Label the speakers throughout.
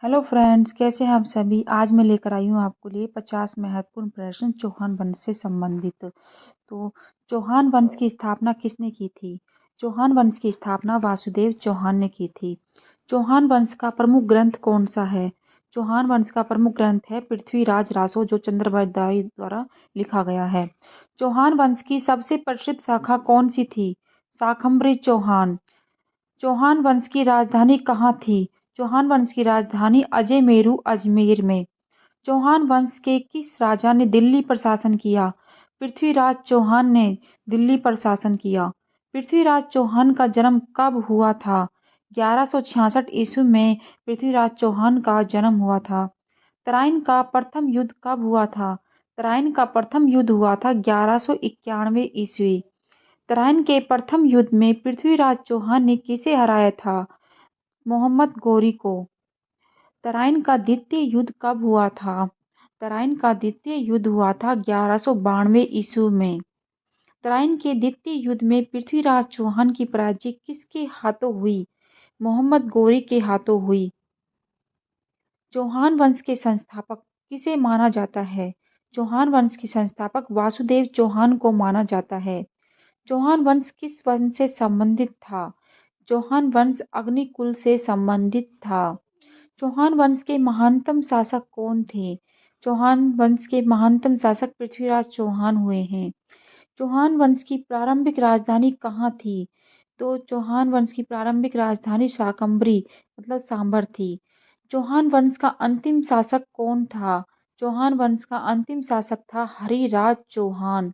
Speaker 1: Hello friends, कैसे हैं आप सभी। आज मैं लेकर आई हूँ आपके लिए 50 महत्वपूर्ण प्रश्न चौहान वंश से संबंधित। तो चौहान वंश की स्थापना किसने की थी? चौहान वंश की स्थापना वासुदेव चौहान ने की थी। चौहान वंश का प्रमुख ग्रंथ कौन सा है? चौहान वंश का प्रमुख ग्रंथ है पृथ्वीराज रासो, जो चंद्रबरदाई द्वारा लिखा गया है। चौहान वंश की सबसे प्रसिद्ध शाखा कौन सी थी? शाकंभरी चौहान। चौहान वंश की राजधानी कहाँ थी? चौहान वंश की राजधानी अजयमेरू अजमेर में। चौहान वंश के किस राजा ने दिल्ली पर शासन किया? पृथ्वीराज चौहान ने दिल्ली पर शासन किया। पृथ्वीराज चौहान का जन्म कब हुआ था? 1166 ईस्वी में पृथ्वीराज चौहान का जन्म हुआ था। तराइन का प्रथम युद्ध कब हुआ था? तराइन का प्रथम युद्ध हुआ था 1191 ईस्वी। तराइन के प्रथम युद्ध में पृथ्वीराज चौहान ने किसे हराया था? मोहम्मद गौरी को। तराइन का द्वितीय युद्ध कब हुआ था? तराइन का द्वितीय युद्ध हुआ था 1192 ईस्वी में। तराइन के द्वितीय युद्ध में पृथ्वीराज चौहान की पराजय किसके हाथों हुई? मोहम्मद गौरी के हाथों हुई। चौहान वंश के संस्थापक किसे माना जाता है? चौहान वंश के संस्थापक वासुदेव चौहान को माना जाता है। चौहान वंश किस वंश से संबंधित था? चौहान वंश अग्निकुल से संबंधित था। चौहान वंश के महानतम शासक कौन थे? चौहान वंश के महानतम शासक पृथ्वीराज चौहान हुए हैं। चौहान वंश की प्रारंभिक राजधानी कहाँ थी? तो चौहान वंश की प्रारंभिक राजधानी शाकंभरी मतलब सांभर थी। चौहान वंश का अंतिम शासक कौन था? चौहान वंश का अंतिम शासक था हरिराज चौहान।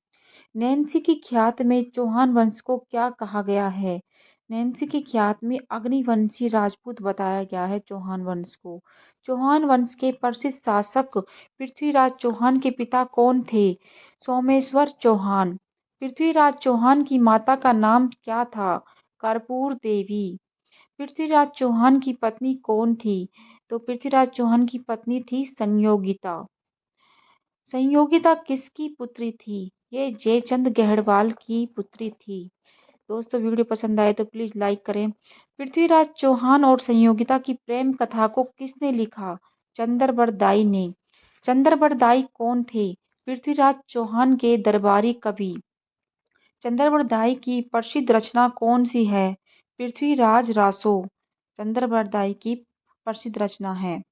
Speaker 1: नैन्सी की ख्यात में चौहान वंश को क्या कहा गया है? नैन्सी की ख्यात में अग्निवंशी राजपूत बताया गया है चौहान वंश को। चौहान वंश के प्रसिद्ध शासक पृथ्वीराज चौहान के पिता कौन थे? सोमेश्वर चौहान। पृथ्वीराज चौहान की माता का नाम क्या था? कर्पूर देवी। पृथ्वीराज चौहान की पत्नी कौन थी? तो पृथ्वीराज चौहान की पत्नी थी संयोगिता। संयोगिता किसकी पुत्री थी? ये जयचंद गहड़वाल की पुत्री थी। दोस्तों, वीडियो पसंद आए तो प्लीज लाइक करें। पृथ्वीराज चौहान और संयोगिता की प्रेम कथा को किसने लिखा? चंद्रबरदाई ने। चंद्रबरदाई कौन थे? पृथ्वीराज चौहान के दरबारी कवि। चंद्रबरदाई की प्रसिद्ध रचना कौन सी है? पृथ्वीराज रासो चंद्रबरदाई की प्रसिद्ध रचना है।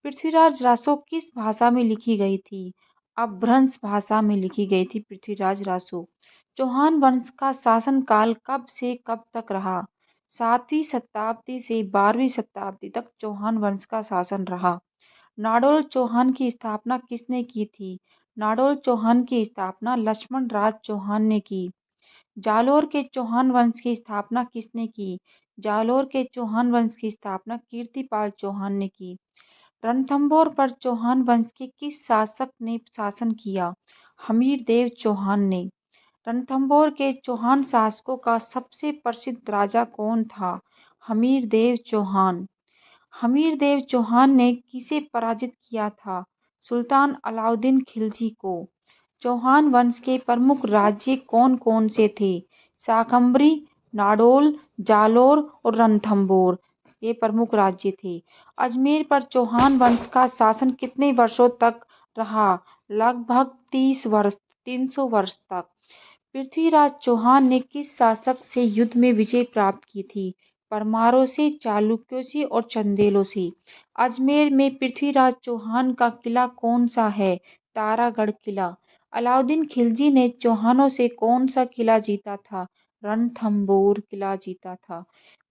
Speaker 1: पृथ्वीराज रासो किस भाषा में लिखी गई थी? अपभ्रंश भाषा में लिखी गई थी पृथ्वीराज रासो। चौहान वंश का शासनकाल कब से कब तक रहा? 7वीं शताब्दी से 12वीं शताब्दी तक चौहान वंश का शासन रहा। नाडोल चौहान की स्थापना किसने की थी? नाडोल चौहान की स्थापना लक्ष्मण राज चौहान ने की। जालोर के चौहान वंश की स्थापना किसने की? जालोर के चौहान वंश की स्थापना कीर्तिपाल चौहान ने की। रणथंभौर पर चौहान वंश के किस शासक ने शासन किया? हमीरदेव चौहान ने। रणथंभौर के चौहान शासकों का सबसे प्रसिद्ध राजा कौन था? हमीरदेव चौहान। हमीरदेव चौहान ने किसे पराजित किया था? सुल्तान अलाउद्दीन खिलजी को। चौहान वंश के प्रमुख राज्य कौन कौन से थे? शाकंभरी, नाडोल, जालोर और रणथंभौर ये प्रमुख राज्य थे। अजमेर पर चौहान वंश का शासन कितने वर्षों तक रहा? लगभग 300 वर्ष तक। पृथ्वीराज चौहान ने किस शासक से युद्ध में विजय प्राप्त की थी? परमारों से, चालुक्यों से और चंदेलों से। अजमेर में पृथ्वीराज चौहान का किला कौन सा है? तारागढ़ किला। अलाउद्दीन खिलजी ने चौहानों से कौन सा किला जीता था? रणथंभौर किला जीता था।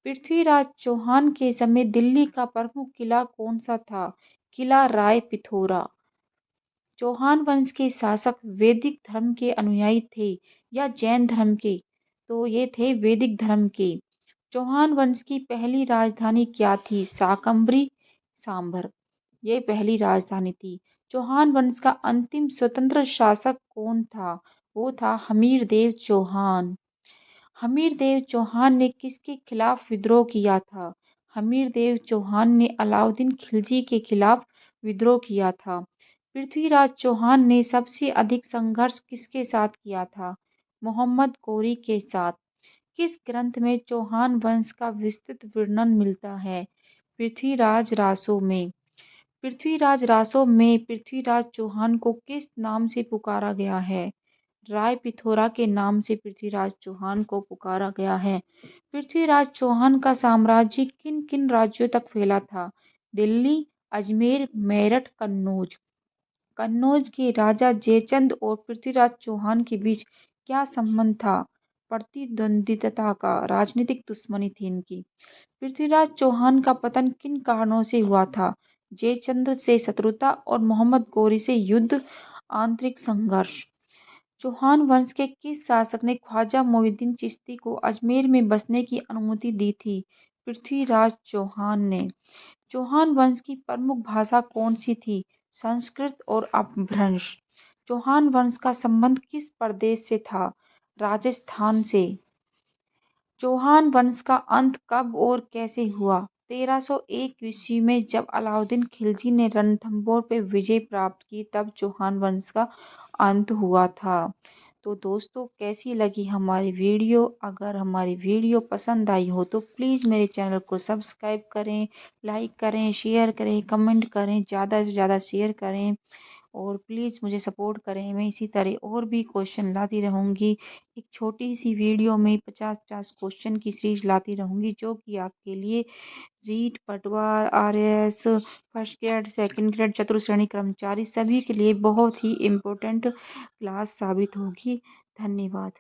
Speaker 1: पृथ्वीराज चौहान के समय दिल्ली का प्रमुख किला कौन सा था? किला राय पिथौरा। चौहान वंश के शासक वैदिक धर्म के अनुयायी थे या जैन धर्म के? तो ये थे वैदिक धर्म के। चौहान वंश की पहली राजधानी क्या थी? शाकंभरी, सांभर ये पहली राजधानी थी। चौहान वंश का अंतिम स्वतंत्र शासक कौन था? वो था हमीरदेव चौहान। हमीरदेव चौहान ने किसके खिलाफ विद्रोह किया था? हमीरदेव चौहान ने अलाउद्दीन खिलजी के खिलाफ विद्रोह किया था। पृथ्वीराज चौहान ने सबसे अधिक संघर्ष किसके साथ किया था? मोहम्मद गौरी के साथ। किस ग्रंथ में चौहान वंश का विस्तृत वर्णन मिलता है? पृथ्वीराज रासो में। पृथ्वीराज रासो में पृथ्वीराज चौहान को किस नाम से पुकारा गया है? राय पिथौरा के नाम से पृथ्वीराज चौहान को पुकारा गया है। पृथ्वीराज चौहान का साम्राज्य किन किन राज्यों तक फैला था? दिल्ली, अजमेर, मेरठ, कन्नौज। कन्नौज के राजा जयचंद और पृथ्वीराज चौहान के बीच क्या संबंध था? प्रतिद्वंदिता का, राजनीतिक दुश्मनी थी इनकी। पृथ्वीराज चौहान का पतन किन कारणों से हुआ था? जयचंद्र से शत्रुता और मोहम्मद गौरी से युद्ध, आंतरिक संघर्ष। चौहान वंश के किस शासक ने ख्वाजा मोइनुद्दीन चिश्ती को अजमेर में बसने की अनुमति दी थी? पृथ्वीराज चौहान ने। चौहान वंश की प्रमुख भाषा कौन सी थी? संस्कृत और अपभ्रंश। चौहान वंश का संबंध किस प्रदेश से था? राजस्थान से। चौहान वंश का अंत कब और कैसे हुआ? 1301 ईस्वी में जब अलाउद्दीन खिलजी ने रणथंभौर पर विजय प्राप्त की तब चौहान वंश का अंत हुआ था। तो दोस्तों, कैसी लगी हमारी वीडियो? अगर हमारी वीडियो पसंद आई हो तो प्लीज़ मेरे चैनल को सब्सक्राइब करें, लाइक करें, शेयर करें, कमेंट करें, ज़्यादा से ज़्यादा शेयर करें और प्लीज़ मुझे सपोर्ट करें। मैं इसी तरह और भी क्वेश्चन लाती रहूँगी। एक छोटी सी वीडियो में 50-50 क्वेश्चन की सीरीज लाती रहूँगी जो कि आपके लिए रीट, पटवार, RAS, first grade, second grade, चतुर्श्रेणी कर्मचारी सभी के लिए बहुत ही इम्पोर्टेंट क्लास साबित होगी। धन्यवाद।